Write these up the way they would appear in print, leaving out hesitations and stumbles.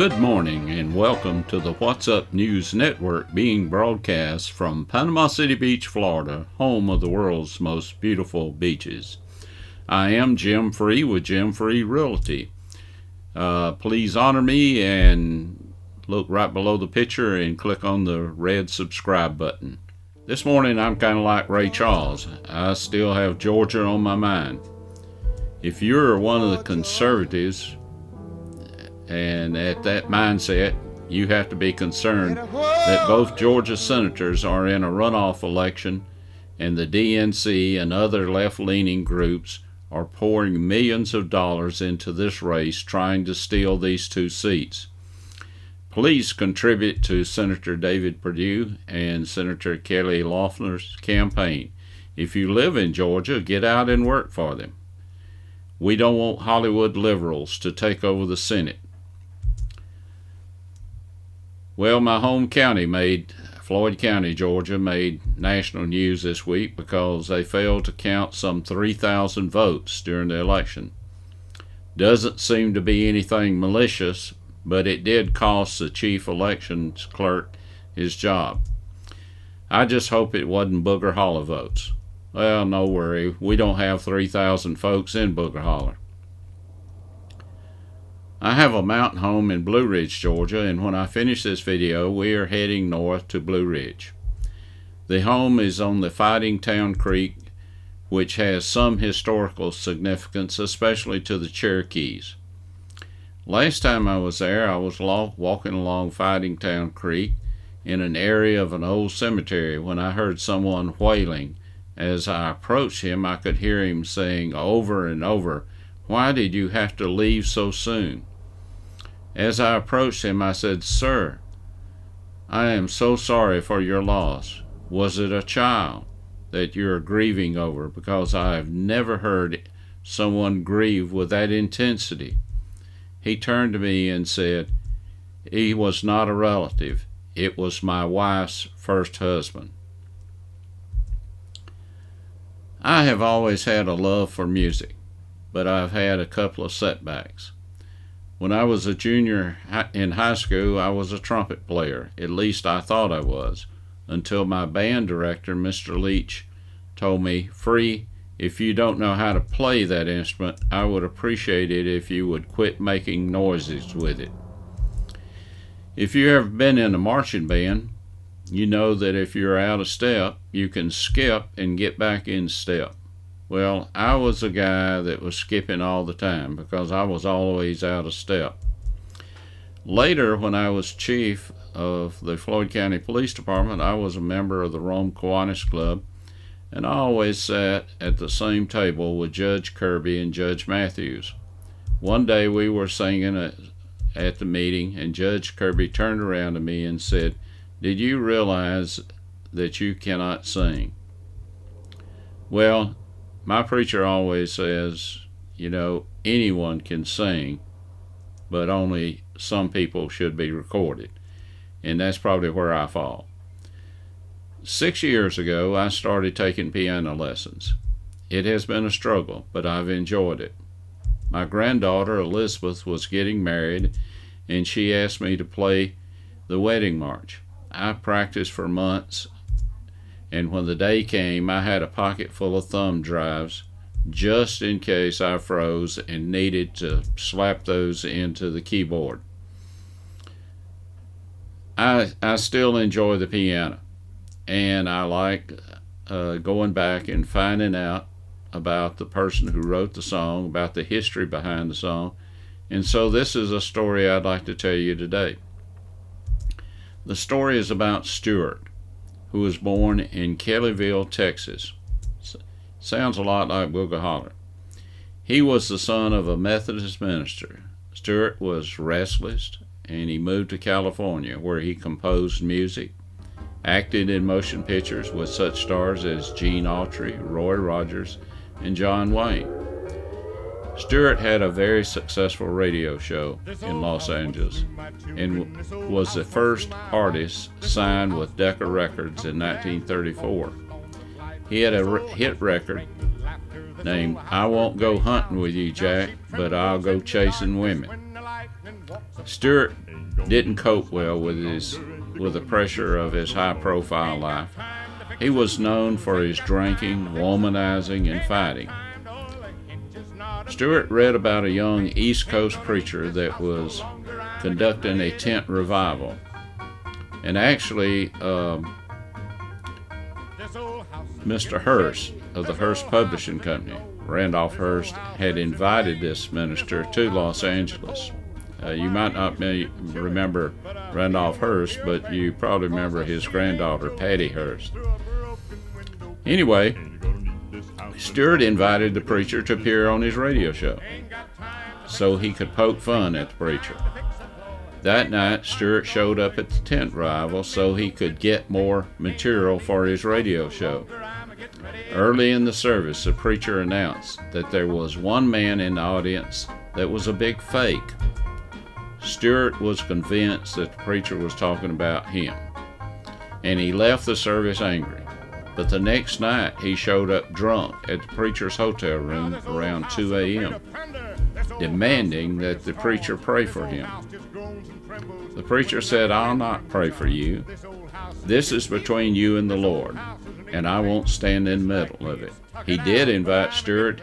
Good morning and welcome to the What's Up News Network being broadcast from Panama City Beach, Florida, home of the world's most beautiful beaches. I am Jim Free with Jim Free Realty. Please honor me and look right below the picture and click on the red subscribe button. This morning I'm kind of like Ray Charles. I still have Georgia on my mind. If you're one of the conservatives and at that mindset, you have to be concerned that both Georgia senators are in a runoff election and the DNC and other left-leaning groups are pouring millions of dollars into this race trying to steal these two seats. Please contribute to Senator David Perdue and Senator Kelly Loeffler's campaign. If you live in Georgia, get out and work for them. We don't want Hollywood liberals to take over the Senate. Well, my home county Floyd County, Georgia, made national news this week because they failed to count some 3,000 votes during the election. Doesn't seem to be anything malicious, but it did cost the chief elections clerk his job. I just hope it wasn't Booger Holler votes. Well, no worry, we don't have 3,000 folks in Booger Holler. I have a mountain home in Blue Ridge, Georgia, and when I finish this video, we are heading north to Blue Ridge. The home is on the Fighting Town Creek, which has some historical significance, especially to the Cherokees. Last time I was there, I was walking along Fighting Town Creek in an area of an old cemetery when I heard someone wailing. As I approached him, I could hear him saying over and over, "Why did you have to leave so soon?" As I approached him, I said, "Sir, I am so sorry for your loss. Was it a child that you're grieving over? Because I have never heard someone grieve with that intensity." He turned to me and said, "He was not a relative. It was my wife's first husband." I have always had a love for music, but I've had a couple of setbacks. When I was a junior in high school, I was a trumpet player. At least I thought I was, until my band director, Mr. Leach, told me, "Free, if you don't know how to play that instrument, I would appreciate it if you would quit making noises with it." If you've ever been in a marching band, you know that if you're out of step, you can skip and get back in step. Well, I was a guy that was skipping all the time because I was always out of step. Later, when I was chief of the Floyd County Police Department, I was a member of the Rome Kiwanis Club, and I always sat at the same table with Judge Kirby and Judge Matthews. One day we were singing at the meeting, and Judge Kirby turned around to me and said, "Did you realize that you cannot sing?" Well, my preacher always says, anyone can sing, but only some people should be recorded. And that's probably where I fall. 6 years ago, I started taking piano lessons. It has been a struggle, but I've enjoyed it. My granddaughter, Elizabeth, was getting married, and she asked me to play the wedding march. I practiced for months, and when the day came, I had a pocket full of thumb drives just in case I froze and needed to slap those into the keyboard. I still enjoy the piano, and I like going back and finding out about the person who wrote the song, about the history behind the song, and so this is a story I'd like to tell you today. The story is about Stuart, who was born in Kellyville, Texas. Sounds a lot like Booger Holler. He was the son of a Methodist minister. Stuart was restless, and he moved to California, where he composed music, acted in motion pictures with such stars as Gene Autry, Roy Rogers, and John Wayne. Stuart had a very successful radio show in Los Angeles and was the first artist signed with Decca Records in 1934. He had a hit record named "I Won't Go Hunting With You, Jack, But I'll Go Chasing Women." Stewart didn't cope well with the pressure of his high-profile life. He was known for his drinking, womanizing, and fighting. Stewart read about a young East Coast preacher that was conducting a tent revival. And actually, Mr. Hearst of the Hearst Publishing Company, Randolph Hearst, had invited this minister to Los Angeles. You might not remember Randolph Hearst, but you probably remember his granddaughter, Patty Hearst. Anyway, Stewart invited the preacher to appear on his radio show so he could poke fun at the preacher. That night, Stewart showed up at the tent revival so he could get more material for his radio show. Early in the service, the preacher announced that there was one man in the audience that was a big fake. Stewart was convinced that the preacher was talking about him, and he left the service angry. But the next night, he showed up drunk at the preacher's hotel room around 2 a.m., demanding that the preacher pray for him. The preacher said, "I'll not pray for you. This is between you and the Lord, and I won't stand in the middle of it." He did invite Stewart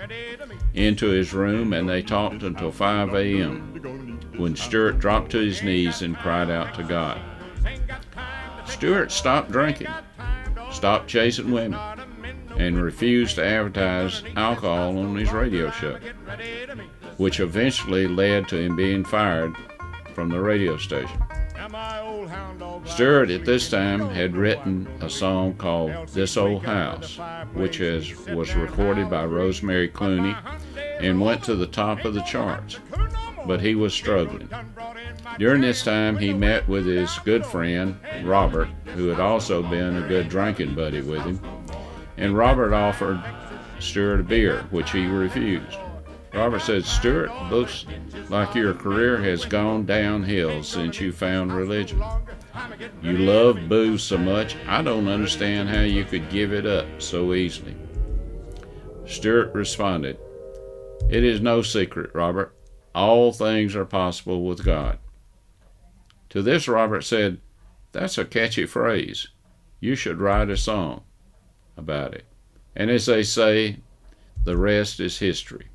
into his room, and they talked until 5 a.m., when Stewart dropped to his knees and cried out to God. Stewart stopped drinking, stopped chasing women, and refused to advertise alcohol on his radio show, which eventually led to him being fired from the radio station. Stewart at this time had written a song called "This Old House," which was recorded by Rosemary Clooney and went to the top of the charts, but he was struggling. During this time, he met with his good friend, Robert, who had also been a good drinking buddy with him, and Robert offered Stewart a beer, which he refused. Robert said, "Stewart, looks like your career has gone downhill since you found religion. You love booze so much, I don't understand how you could give it up so easily." Stewart responded, "It is no secret, Robert. All things are possible with God." To this, Robert said, "That's a catchy phrase. You should write a song about it." And as they say, the rest is history.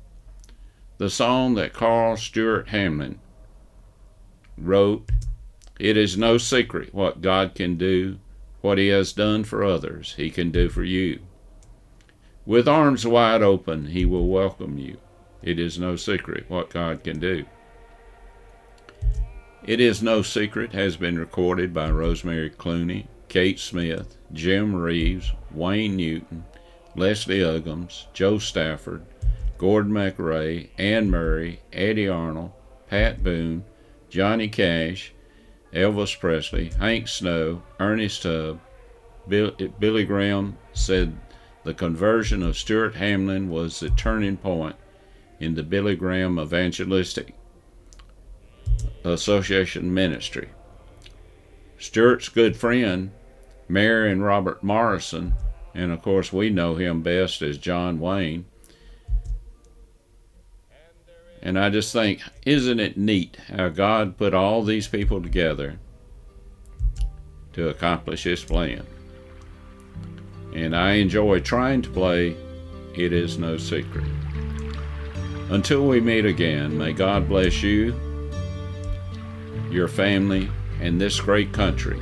The song that Carl Stewart Hamlin wrote, "It is no secret what God can do. What he has done for others, he can do for you. With arms wide open, he will welcome you. It is no secret what God can do." "It is no secret" has been recorded by Rosemary Clooney, Kate Smith, Jim Reeves, Wayne Newton, Leslie Uggams, Joe Stafford, Gordon McRae, Anne Murray, Eddie Arnold, Pat Boone, Johnny Cash, Elvis Presley, Hank Snow, Ernest Tubb. Billy Graham said the conversion of Stewart Hamlin was the turning point in the Billy Graham Evangelistic Association ministry. Stewart's good friend, Mayor and Robert Morrison, and of course we know him best as John Wayne. And I just think, isn't it neat how God put all these people together to accomplish his plan? And I enjoy trying to play "It Is No Secret." Until we meet again, may God bless you, your family, and this great country.